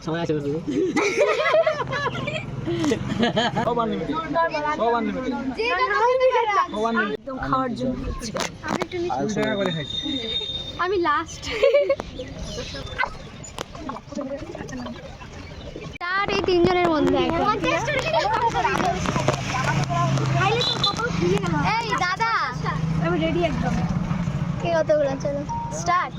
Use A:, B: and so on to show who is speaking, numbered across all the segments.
A: সময় আছে
B: আমি লাস্ট আর এই তিনজনের মধ্যে এই দাদা আমি রেডি একদম কে কতগুলো চলো স্টার্ট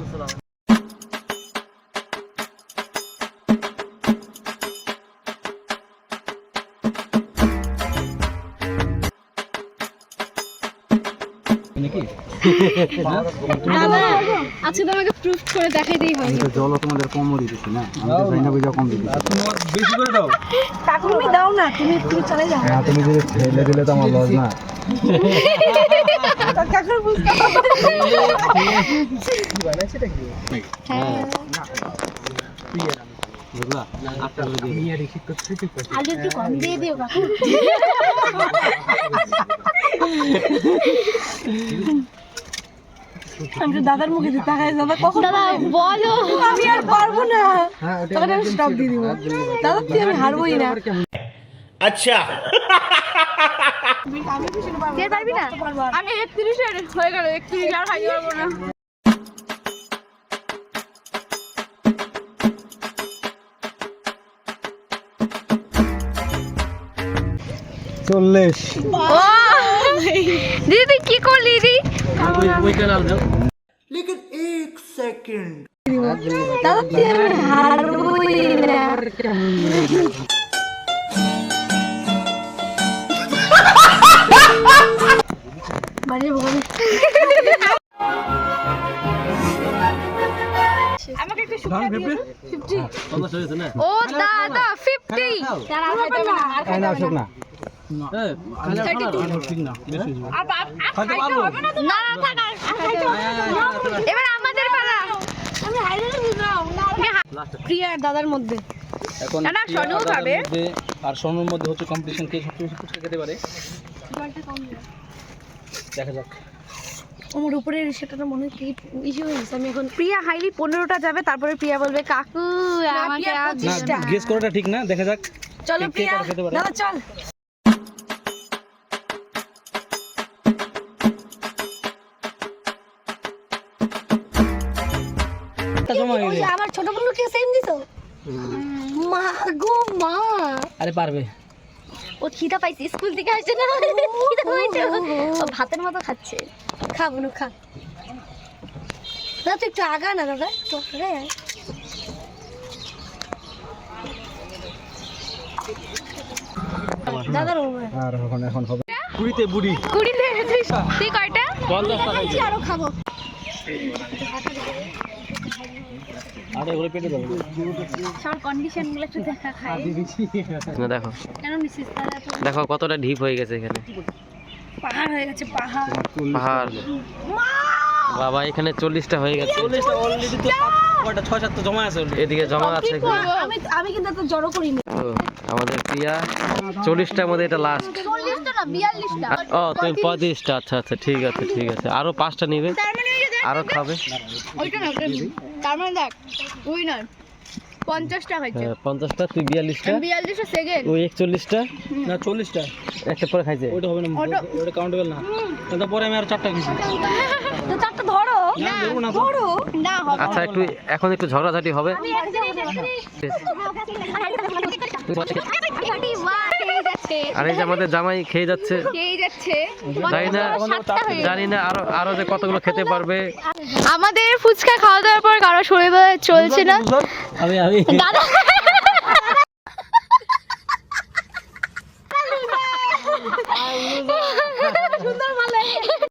B: আচ্ছা তোমাকে প্রুফ করে দেখাইতেই হয়
C: তো জল তোমাদের কম দিতেছি না আমি তো জানি না কম দিতেছি
D: তোমার বেশি করে দাও
B: কাকু তুমি দাও না তুমি চলে যাও
C: না তুমি যদি ঠেলে দিলে তো আমার লস না
B: কাকুর বুঝতে
D: কি বানাইছেটা কি
B: হ্যাঁ
C: বুঝলা আটটা করে দিই
D: নিয়ে রেখে তো ঠিক আছে
B: আলু একটু কম দিয়ে দিও কাকু
E: আমি দাদার মুখে তাকাই দাদা কখন
B: দাদা বলো
E: আমি আর পারবো না তখন আমি স্টপ দিয়ে দিব দাদা তুই আমি হারবোই না
F: আচ্ছা
B: কে পারবি না আমি 31 এর হয়ে গেল 31 আর খাইতে পারবো না দিদি কি করলি দিদি
E: দাদা তুই আমি হারবোই না বাড়ির বলে আমাকে একটু শুকিয়ে দিও 50
C: তোমরা শুনেছ না
B: ও দাদা 50 তারা খাইতে না আর
C: খাই না শুক না
B: এবার আমাদের পালা আমি হাইলাইট দিলাম
E: প্রিয়া আর দাদার মধ্যে
D: এখন
B: না, সোনু খাবে।
D: আর সোনুর মধ্যে হচ্ছে কম্পিটিশন কে সবচেয়ে বেশি ফুচকা খেতে পারে দেখা যাক
E: আমার উপরে সেটা তো মনে হয় কি ইস্যু হয়েছে আমি এখন
B: প্রিয়া হাইলি 15টা যাবে তারপরে প্রিয়া বলবে কাকু আমাকে আর
D: না গেস করাটা ঠিক না দেখা যাক
E: চলো
D: কে
E: প্রিয়া
D: কটা খেতে পারে?
E: দাদা চল
D: জমা হয়ে গেছে
E: আমার ছোট বোনকে সেম দিছো মা গো মা
D: আরে পারবে
B: ও খিদা পাইছে স্কুল থেকে আসছে না খিদা পাইছে ও ভাতের মতো খাচ্ছে
E: খাবো না খা দাদা তুই একটু আগা না দাদা একটু আগে আয়। দাদার ওভার
C: আর এখন হবে
D: কুড়িতে বুড়ি
B: 20 তে তুই কয়টা
D: 50 টাকা
E: আরো খাবো
D: আরে ওরে পেটে দাও
B: সব কন্ডিশন গুলো একটু দেখা খাই
A: না দেখো
B: কেন মিসেস দাদা তো
A: দেখো কতটা ঢিপ হয়ে গেছে এখানে
E: পাহাড় হয়ে গেছে পাহাড়
A: পাহাড় বাবা এখানে 40টা হয়ে গেছে
D: অলরেডি তো কয়টা 6-7 তো জমা আছে অলরেডি
A: এদিকে জমা আছে এখানে।
E: আমি কিন্তু এত জড়ো করিনি
A: ও, আমাদের প্রিয়া 40টার মধ্যে এটা লাস্ট
B: 40 টা না 42 টা
A: ও তুমি 35টা আচ্ছা আচ্ছা ঠিক আছে আরো 5টা নিবে
B: তার মানে ওই যে দেখ
A: আরো খাবে
B: ওইটা না তার মানে দেখ উইনার 50 টা খাইছে
A: 50টা তুই 42টা
B: 42 টা সেকেন্ড
A: ওই 41টা
D: না 40টা
A: একটা পরে খাইছে
D: ওটা হবে না ওটা কাউন্টেবল না তারপরে আমি আর 4টা খেয়েছি
E: তো চারটা ধরো
D: না দেবো না তো
B: না হবে
A: আচ্ছা এখন একটু ঝগড়াঝাটি হবে আর এই যে আমাদের জামাই খেয়ে যাচ্ছে জানি না আরো যে কতগুলো খেতে পারবে
B: আমাদের ফুচকা খাওয়া দাওয়ার পর কারো শরীরে চলছে না
D: আমি
B: দাদা